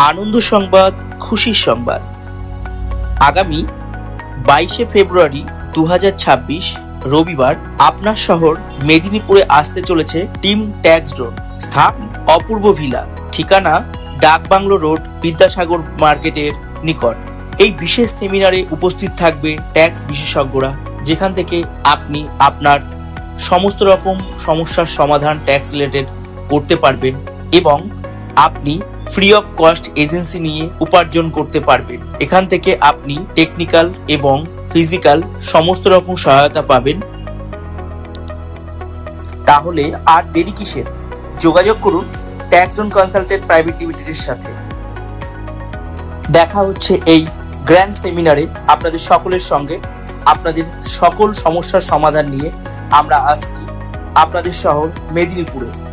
আনন্দ সংবাদ, খুশির সংবাদ। আগামী 22শে ফেব্রুয়ারি 2026 রবিবার আপনার শহর মেদিনীপুরে আসতে চলেছে টিম ট্যাক্স ড্রোন। স্থান অপূর্ব ভিলা, ঠিকানা ডাকবাংলো রোড, বিদ্যাসাগর মার্কেটের নিকট। এই বিশেষ সেমিনারে উপস্থিত থাকবে ট্যাক্স বিশেষজ্ঞরা, যেখান থেকে আপনি আপনার সমস্ত রকম সমস্যার সমাধান ট্যাক্স রিলেটেড করতে পারবেন এবং আপনি ফ্রি অফ কস্ট এজেন্সি নিয়ে উপার্জন করতে পারবেন। এখান থেকে আপনি টেকনিক্যাল এবং ফিজিক্যাল সমস্ত রকম সহায়তা পাবেন। তাহলে আর দেরি কিসের? যোগাযোগ করুন ট্যাক্স জোন কনসালটেন্ট প্রাইভেট লিমিটেডের সাথে। দেখা হচ্ছে এই গ্র্যান্ড সেমিনারে আপনাদের সকলের সঙ্গে। আপনাদের সকল সমস্যার সমাধান নিয়ে আমরা আসছি আপনাদের শহর মেদিনীপুরে।